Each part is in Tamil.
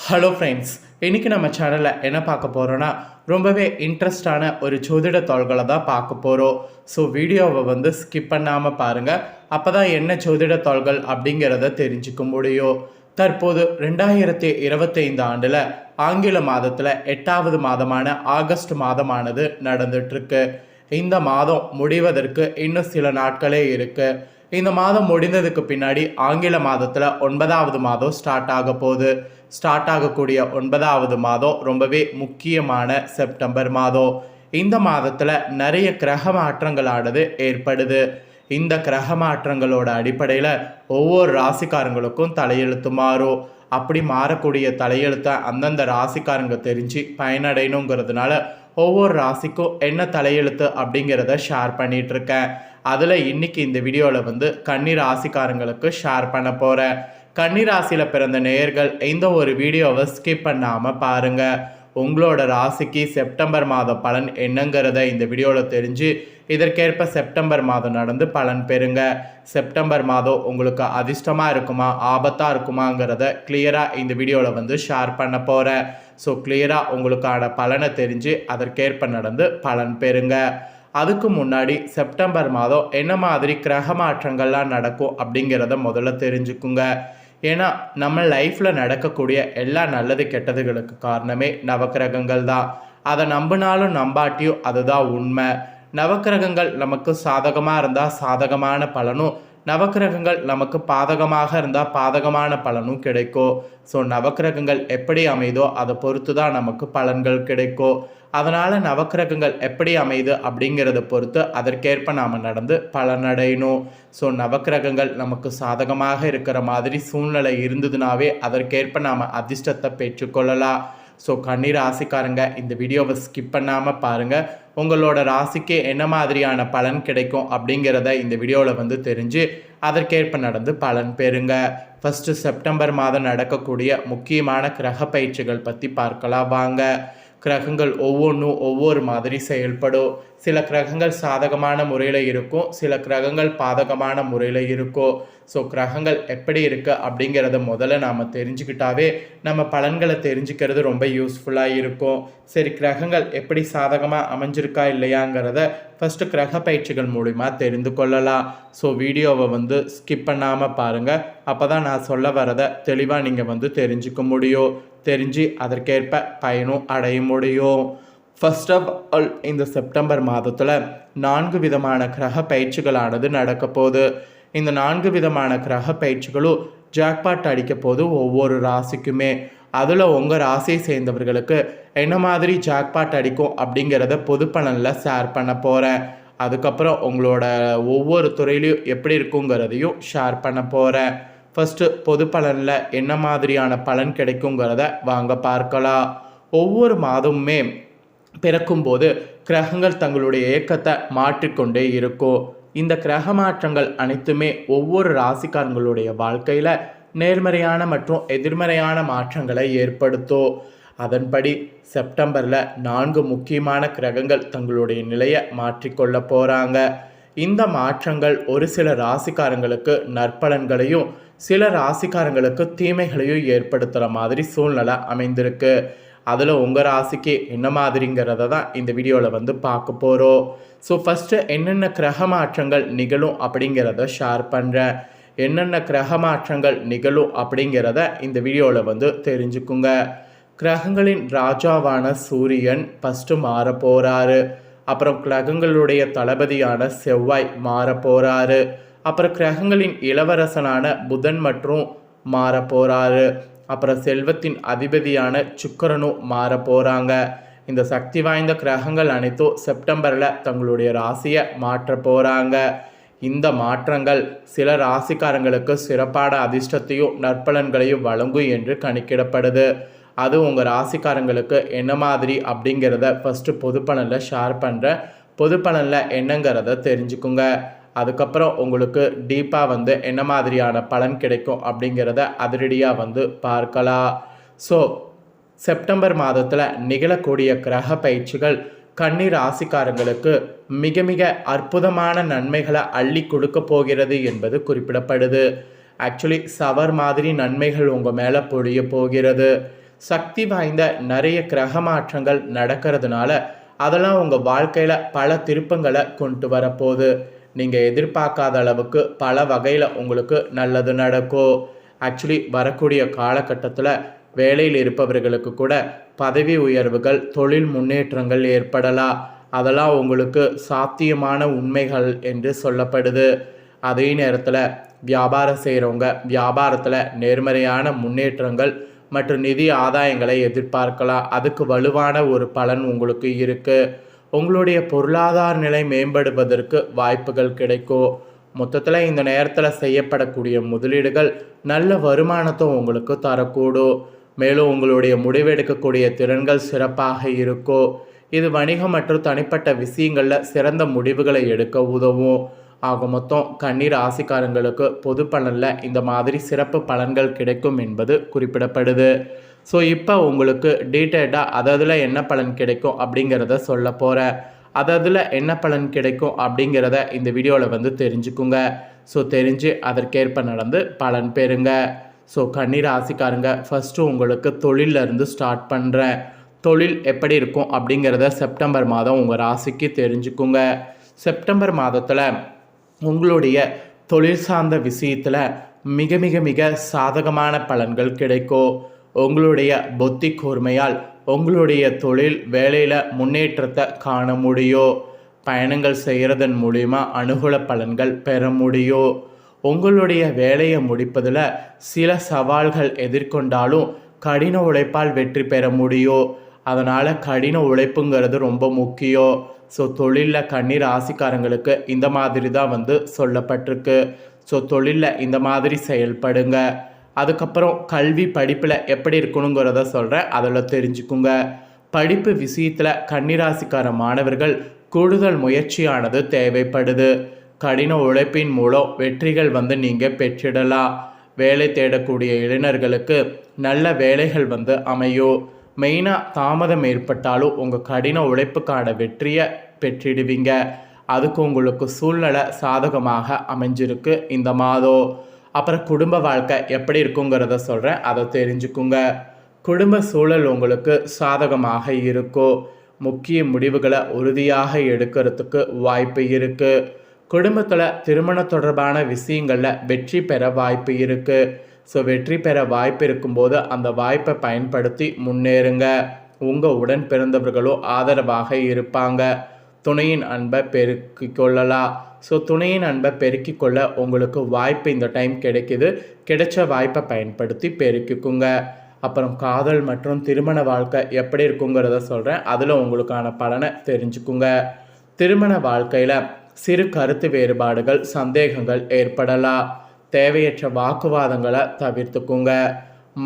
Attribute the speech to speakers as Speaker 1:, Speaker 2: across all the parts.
Speaker 1: ஹலோ ஃப்ரெண்ட்ஸ், இன்றைக்கி நம்ம சேனலில் என்ன பார்க்க போகிறோன்னா ரொம்பவே இன்ட்ரெஸ்டான ஒரு ஜோதிட தாள்களை தான் பார்க்க போகிறோம். ஸோ வீடியோவை ஸ்கிப் பண்ணாமல் பாருங்கள். அப்போ தான் என்ன ஜோதிட தாள்கள் அப்படிங்கிறத தெரிஞ்சுக்க முடியும். தற்போது 2025 ஆண்டில் ஆங்கில மாதத்தில் 8வது மாதமான ஆகஸ்ட் மாதமானது நடந்துட்டுருக்கு. இந்த மாதம் முடிவதற்கு இன்னும் சில நாட்களே இருக்குது. இந்த மாதம் முடிந்ததுக்கு பின்னாடி ஆங்கில மாதத்தில் 9வது மாதம் ஸ்டார்ட் ஆக போகுது. ஸ்டார்ட் ஆகக்கூடிய 9வது மாதம் ரொம்பவே முக்கியமான செப்டம்பர் மாதம். இந்த மாதத்தில் நிறைய கிரக மாற்றங்களானது ஏற்படுது. இந்த கிரக மாற்றங்களோட அடிப்படையில் ஒவ்வொரு ராசிக்காரங்களுக்கும் தலையெழுத்து மாறும். அப்படி மாறக்கூடிய தலையெழுத்தை அந்தந்த ராசிக்காரங்க தெரிஞ்சு பயனடையணுங்கிறதுனால ஒவ்வொரு ராசிக்கும் என்ன தலையெழுத்து அப்படிங்கிறத ஷேர் பண்ணிகிட்ருக்கேன். அதில் இன்றைக்கி இந்த வீடியோவில் கன்னி ராசிக்காரங்களுக்கு ஷேர் பண்ண போகிறேன். கன்னி ராசியில் பிறந்த நேயர்கள் இந்த ஒரு வீடியோவை ஸ்கிப் பண்ணாமல் பாருங்கள். உங்களோட ராசிக்கு செப்டம்பர் மாத பலன் என்னங்கிறத இந்த வீடியோவில் தெரிஞ்சு இதற்கேற்ப செப்டம்பர் மாதம் நடந்து பலன் பெறுங்க. செப்டம்பர் மாதம் உங்களுக்கு அதிர்ஷ்டமாக இருக்குமா ஆபத்தாக இருக்குமாங்கிறத கிளியராக இந்த வீடியோவில் ஷேர் பண்ண போகிறேன். ஸோ கிளியராக உங்களுக்கான பலனை தெரிஞ்சு அதற்கேற்ப நடந்து பலன் பெறுங்க. அதுக்கு முன்னாடி செப்டம்பர் மாதம் என்ன மாதிரி கிரக மாற்றங்கள்லாம் நடக்கும் அப்படிங்கிறத முதல்ல தெரிஞ்சுக்குங்க. ஏன்னா நம்ம லைஃப்பில் நடக்கக்கூடிய எல்லா நல்லது கெட்டதுகளுக்கு காரணமே நவக்கிரகங்கள் தான். அதை நம்பினாலும் நம்பாட்டியும் அதுதான் உண்மை. நவக்கிரகங்கள் நமக்கு சாதகமாக இருந்தால் சாதகமான பலனும், நவக்கிரகங்கள் நமக்கு பாதகமாக இருந்தால் பாதகமான பலனும் கிடைக்கும். ஸோ நவக்கிரகங்கள் எப்படி அமைதோ அதை பொறுத்து தான் நமக்கு பலன்கள் கிடைக்கும். அதனால் நவக்கிரகங்கள் எப்படி அமையுது அப்படிங்கிறத பொறுத்து அதற்கேற்ப நாம் நடந்து பலனடையணும். ஸோ நவக்கிரகங்கள் நமக்கு சாதகமாக இருக்கிற மாதிரி சூழ்நிலை இருந்ததுனாவே அதற்கேற்ப நாம் அதிர்ஷ்டத்தை பெற்றுக்கொள்ளலாம். ஸோ கன்னி ராசிக்காரங்க இந்த வீடியோவை ஸ்கிப் பண்ணாமல் பாருங்கள். உங்களோட ராசிக்கு என்ன மாதிரியான பலன் கிடைக்கும் அப்படிங்கிறத இந்த வீடியோவில் தெரிஞ்சு அதற்கேற்ப நடந்து பலன் பெறுங்க. ஃபஸ்ட்டு செப்டம்பர் மாதம் நடக்கக்கூடிய முக்கியமான கிரக பயிற்சிகள் பற்றி பார்க்கலாம் வாங்க. கிரகங்கள் ஒவ்வொன்றும் ஒவ்வொரு மாதிரி செயல்படும். சில கிரகங்கள் சாதகமான முறையில் இருக்கும், சில கிரகங்கள் பாதகமான முறையில் இருக்கும். ஸோ கிரகங்கள் எப்படி இருக்குது அப்படிங்கிறத முதல்ல நாம் தெரிஞ்சுக்கிட்டாவே நம்ம பலன்களை தெரிஞ்சுக்கிறது ரொம்ப யூஸ்ஃபுல்லாக இருக்கும். சரி, கிரகங்கள் எப்படி சாதகமாக அமைஞ்சிருக்கா இல்லையாங்கிறத ஃபஸ்ட்டு கிரக பயிற்சிகள் மூலிமா தெரிந்து கொள்ளலாம். ஸோ வீடியோவை ஸ்கிப் பண்ணாமல் பாருங்கள். அப்போ தான் நான் சொல்ல வரதை தெளிவாக நீங்கள் தெரிஞ்சுக்க முடியும். தெரிஞ்சு அதற்கேற்ப பயனும் அடைய முடியும். ஃபர்ஸ்ட் ஆஃப் ஆல் இந்த செப்டம்பர் மாதத்தில் 4 விதமான கிரக பயிற்சிகளானது நடக்க போகுது. இந்த 4 விதமான கிரக பயிற்சிகளும் ஜாக்பாட் அடிக்க போது ஒவ்வொரு ராசிக்குமே. அதில் உங்கள் ராசியை சேர்ந்தவர்களுக்கு என்ன மாதிரி ஜாக்பாட் அடிக்கும் அப்படிங்கிறத பொது பலனில் ஷேர் பண்ண போகிறேன். அதுக்கப்புறம் உங்களோட ஒவ்வொரு துறையிலையும் எப்படி இருக்குங்கிறதையும் ஷேர் பண்ண போகிறேன். ஃபஸ்ட்டு பொது பலனில் என்ன மாதிரியான பலன் கிடைக்குங்கிறத வாங்க பார்க்கலாம். ஒவ்வொரு மாதமுமே பிறக்கும்போது கிரகங்கள் தங்களுடைய இயக்கத்தை மாற்றிக்கொண்டே இருக்கும். இந்த கிரக மாற்றங்கள் அனைத்துமே ஒவ்வொரு ராசிக்காரங்களுடைய வாழ்க்கையில் நேர்மறையான மற்றும் எதிர்மறையான மாற்றங்களை ஏற்படுத்தும். அதன்படி செப்டம்பரில் 4 முக்கியமான கிரகங்கள் தங்களுடைய நிலையை மாற்றிக்கொள்ள போகிறாங்க. இந்த மாற்றங்கள் ஒரு சில ராசிக்காரங்களுக்கு நற்பலன்களையும் சில ராசிக்காரங்களுக்கு தீமைகளையும் ஏற்படுத்துகிற மாதிரி சூழ்நிலை அமைந்திருக்கு. அதில் உங்கள் ராசிக்கு என்ன மாதிரிங்கிறத தான் இந்த வீடியோவில் பார்க்க போகிறோம். ஸோ ஃபஸ்ட்டு என்னென்ன கிரக மாற்றங்கள் நிகழும் அப்படிங்கிறத ஷேர் பண்ணுறேன். என்னென்ன கிரக மாற்றங்கள் நிகழும் அப்படிங்கிறத இந்த வீடியோவில் தெரிஞ்சுக்குங்க. கிரகங்களின் ராஜாவான சூரியன் ஃபஸ்ட்டு மாற போகிறாரு. அப்புறம் கிரகங்களுடைய தளபதியான செவ்வாய் மாற போகிறாரு. அப்புறம் கிரகங்களின் இளவரசனான புதன் மற்றும் மாற போகிறாரு. அப்புறம் செல்வத்தின் அதிபதியான சுக்கிரனும் மாற போகிறாங்க. இந்த சக்தி வாய்ந்த கிரகங்கள் அனைத்தும் செப்டம்பரில் தங்களுடைய ராசியை மாற்ற போகிறாங்க. இந்த மாற்றங்கள் சில ராசிக்காரங்களுக்கு சிறப்பான அதிர்ஷ்டத்தையும் நற்பலன்களையும் வழங்கும் என்று கணிக்கிடப்படுது. அது உங்கள் ராசிக்காரங்களுக்கு என்ன மாதிரி அப்படிங்கிறத ஃபஸ்ட்டு பொது பலனில் ஷேர் பண்ணுறேன். பொது பலனில் என்னங்கிறத தெரிஞ்சுக்குங்க. அதுக்கப்புறம் உங்களுக்கு டீப்பாக என்ன மாதிரியான பலன் கிடைக்கும் அப்படிங்கிறத அதிரடியாக பார்க்கலாம். ஸோ செப்டம்பர் மாதத்தில் நிகழக்கூடிய கிரக பயிற்சிகள் கன்னி ராசிக்காரங்களுக்கு மிக மிக அற்புதமான நன்மைகளை அள்ளி கொடுக்க போகிறது என்பது குறிப்பிடப்படுது. ஆக்சுவலி சவர் மாதிரி நன்மைகள் உங்கள் மேலே பொழிய போகிறது. சக்தி வாய்ந்த நிறைய கிரக மாற்றங்கள் நடக்கிறதுனால அதெல்லாம் உங்கள் வாழ்க்கையில் பல திருப்பங்களை கொண்டு வரப்போகுது. நீங்கள் எதிர்பார்க்காத அளவுக்கு பல வகையில் உங்களுக்கு நல்லது நடக்கும். ஆக்சுவலி வரக்கூடிய காலகட்டத்தில் வேலையில் இருப்பவர்களுக்கு கூட பதவி உயர்வுகள், தொழில் முன்னேற்றங்கள் ஏற்படலாம். அதெல்லாம் உங்களுக்கு சாத்தியமான உண்மைகள் என்று சொல்லப்படுது. அதே நேரத்தில் வியாபாரம் செய்கிறவங்க வியாபாரத்தில் நேர்மறையான முன்னேற்றங்கள் மற்றும் நிதி ஆதாயங்களை எதிர்பார்க்கலாம். அதுக்கு வலுவான ஒரு பலன் உங்களுக்கு இருக்குது. உங்களுடைய பொருளாதார நிலை மேம்படுவதற்கு வாய்ப்புகள் கிடைக்கும். மொத்தத்தில் இந்த நேரத்தில் செய்யப்படக்கூடிய முதலீடுகள் நல்ல வருமானத்தை உங்களுக்கு தரக்கூடும். மேலும் உங்களுடைய முடிவெடுக்கக்கூடிய திறன்கள் சிறப்பாக இருக்கும். இது வணிகம் மற்றும் தனிப்பட்ட விஷயங்களில் சிறந்த முடிவுகளை எடுக்க உதவும். ஆக மொத்தம் கன்னி ராசிக்காரங்களுக்கு பொது பலனில் இந்த மாதிரி சிறப்பு பலன்கள் கிடைக்கும் என்பது குறிப்பிடப்படுது. ஸோ இப்போ உங்களுக்கு டீட்டெயில்டாக அதில் என்ன பலன் கிடைக்கும் அப்படிங்கிறத சொல்ல போகிறேன். அதில் என்ன பலன் கிடைக்கும் அப்படிங்கிறத இந்த வீடியோவில் தெரிஞ்சுக்குங்க. ஸோ தெரிஞ்சு அதற்கேற்ப நடந்து பலன் பெறுங்க. ஸோ கன்னி ராசிக்காரங்க, ஃபஸ்ட்டு உங்களுக்கு தொழிலிருந்து ஸ்டார்ட் பண்ணுறேன். தொழில் எப்படி இருக்கும் அப்படிங்கிறத செப்டம்பர் மாதம் உங்கள் ராசிக்கு தெரிஞ்சுக்குங்க. செப்டம்பர் மாதத்தில் உங்களுடைய தொழில் சார்ந்த விஷயத்தில் மிக மிக மிக சாதகமான பலன்கள் கிடைக்கும். உங்களுடைய புத்தி கூர்மையால் உங்களுடைய தொழில் வேலையில் முன்னேற்றத்தை காண முடியும். பயணங்கள் செய்கிறதன் மூலிமா அனுகூல பலன்கள் பெற முடியும். உங்களுடைய வேலையை முடிப்பதில் சில சவால்கள் எதிர்கொண்டாலும் கடின உழைப்பால் வெற்றி பெற முடியும். அதனால் கடின உழைப்புங்கிறது ரொம்ப முக்கியம். ஸோ தொழிலில் கன்னி ராசிக்காரங்களுக்கு இந்த மாதிரி தான் சொல்லப்பட்டிருக்கு. ஸோ தொழிலில் இந்த மாதிரி செயல்படுங்க. அதுக்கப்புறம் கல்வி படிப்பில் எப்படி இருக்கணுங்கிறத சொல்கிறேன், அதில் தெரிஞ்சுக்குங்க. படிப்பு விஷயத்தில் கன்னிராசிக்கார மாணவர்கள் கூடுதல் முயற்சியானது தேவைப்படுது. கடின உழைப்பின் மூலம் வெற்றிகள் நீங்கள் பெற்றிடலாம். வேலை தேடக்கூடிய இளைஞர்களுக்கு நல்ல வேலைகள் அமையும். மெயினாக தாமதம் ஏற்பட்டாலும் உங்கள் கடின உழைப்புக்கான வெற்றியை பெற்றிடுவீங்க. அதுக்கு உங்களுக்கு சூழ்நிலை சாதகமாக அமைஞ்சிருக்கு இந்த மாதம். அப்புறம் குடும்ப வாழ்க்கை எப்படி இருக்குங்கிறத சொல்கிறேன், அதை தெரிஞ்சுக்குங்க. குடும்ப சூழல் உங்களுக்கு சாதகமாக இருக்கும். முக்கிய முடிவுகளை உறுதியாக எடுக்கிறதுக்கு வாய்ப்பு இருக்குது. குடும்பத்தில் திருமண தொடர்பான விஷயங்களில் வெற்றி பெற வாய்ப்பு இருக்குது. ஸோ வெற்றி பெற வாய்ப்பு இருக்கும்போது அந்த வாய்ப்பை பயன்படுத்தி முன்னேறுங்க. உங்கள் உடன் பிறந்தவர்களோ ஆதரவாக இருப்பாங்க. துணையின் அன்பை பெருக்கிக் கொள்ளலாம். ஸோ துணையின் அன்பை பெருக்கிக் கொள்ள உங்களுக்கு வாய்ப்பு இந்த டைம் கிடைக்குது. கிடைச்ச வாய்ப்பை பயன்படுத்தி பெருக்கிக்குங்க. அப்புறம் காதல் மற்றும் திருமண வாழ்க்கை எப்படி இருக்குங்கிறத சொல்கிறேன், அதில் உங்களுக்கான பலனை தெரிஞ்சுக்குங்க. திருமண வாழ்க்கையில் சிறு கருத்து வேறுபாடுகள், சந்தேகங்கள் ஏற்படலாம். தேவையற்ற வாக்குவாதங்களை தவிர்த்துக்குங்க.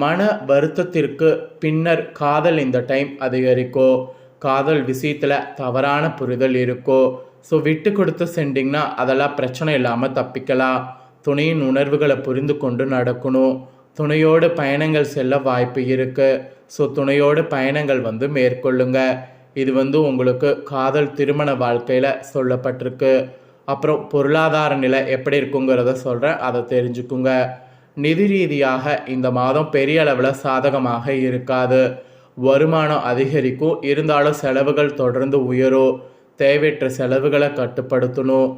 Speaker 1: மன வருத்தத்திற்கு பின்னர் காதல் இந்த டைம் அதிகரிக்கும். காதல் விஷயத்தில் தவறான புரிதல் இருக்கும். ஸோ விட்டு கொடுத்து சென்றிங்கன்னா அதெல்லாம் பிரச்சனை இல்லாமல் தப்பிக்கலாம். துணையின் உணர்வுகளை புரிந்து கொண்டு நடக்கணும். துணையோடு பயணங்கள் செல்ல வாய்ப்பு இருக்குது. ஸோ துணையோடு பயணங்கள் மேற்கொள்ளுங்க. இது உங்களுக்கு காதல் திருமண வாழ்க்கையில் சொல்லப்பட்டிருக்கு. அப்புறம் பொருளாதார நிலை எப்படி இருக்குங்கிறத சொல்கிறேன், அதை தெரிஞ்சுக்குங்க. நிதி ரீதியாக இந்த மாதம் பெரிய அளவில் சாதகமாக இருக்காது. வருமானம் அதிகரிக்கும், இருந்தாலும் செலவுகள் தொடர்ந்து உயரும். தேவையற்ற செலவுகளை கட்டுப்படுத்தணும்.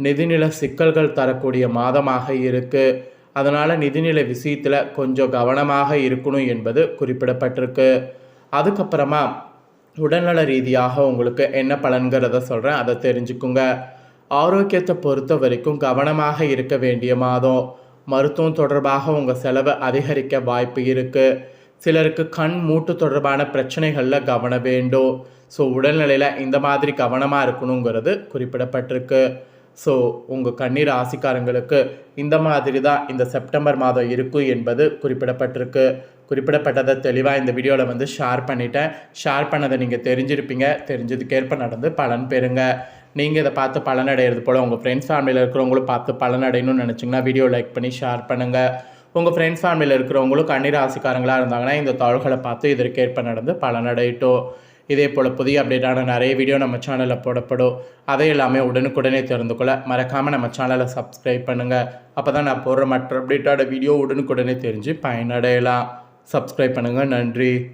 Speaker 1: நிதிநிலை சிக்கல்கள் தரக்கூடிய மாதமாக இருக்குது. அதனால் நிதிநிலை விஷயத்தில் கொஞ்சம் கவனமாக இருக்கணும் என்பது குறிப்பிடப்பட்டிருக்கு. அதுக்கப்புறமா உடல்நல ரீதியாக உங்களுக்கு என்ன பலன்கிறத சொல்கிறேன், அதை தெரிஞ்சுக்குங்க. ஆரோக்கியத்தை பொறுத்த வரைக்கும் கவனமாக இருக்க வேண்டிய மாதம். மருத்துவம் தொடர்பாக உங்கள் செலவு அதிகரிக்க வாய்ப்பு இருக்குது. சிலருக்கு கண் மூட்டு தொடர்பான பிரச்சனைகளில் கவனம் வேண்டும். ஸோ உடல்நிலையில் இந்த மாதிரி கவனமாக இருக்கணுங்கிறது குறிப்பிடப்பட்டிருக்கு. ஸோ உங்கள் கன்னி ராசிக்காரங்களுக்கு இந்த மாதிரி தான் இந்த செப்டம்பர் மாதம் இருக்கும் என்பது குறிப்பிடப்பட்டிருக்கு. குறிப்பிடப்பட்டதை தெளிவாக இந்த வீடியோவில் ஷேர் பண்ணிட்டேன். ஷேர் பண்ணதை நீங்கள் தெரிஞ்சிருப்பீங்க. தெரிஞ்சதுக்கேற்ப நடந்து பலன் பெறுங்க. நீங்கள் இதை பார்த்து பலனடைகிறது போல் உங்கள் ஃப்ரெண்ட்ஸ் ஃபேமிலியில் இருக்கிறவங்களும் பார்த்து பலனடையணும்னு நினச்சிங்கன்னா வீடியோ லைக் பண்ணி ஷேர் பண்ணுங்கள். உங்கள் ஃப்ரெண்ட்ஸ் ஃபேமிலியில் இருக்கிறவங்களும் கன்னி ராசிக்காரங்களாக இருந்தாங்கன்னா இந்த தாள்களை பார்த்து இதற்கேற்ப நடந்து பலனடையட்டும். இதே போல் புதிய அப்டேட்டான நிறைய வீடியோ நம்ம சேனலில் போடப்படும். அதை எல்லாமே உடனுக்குடனே தெரிந்து கொள்ள மறக்காமல் நம்ம சேனலை சப்ஸ்கிரைப் பண்ணுங்கள். அப்போ தான் நான் போடுற மற்ற அப்டேட்டான வீடியோ உடனுக்குடனே தெரிஞ்சு பயனடையலாம். சப்ஸ்கிரைப் பண்ணுங்கள். நன்றி.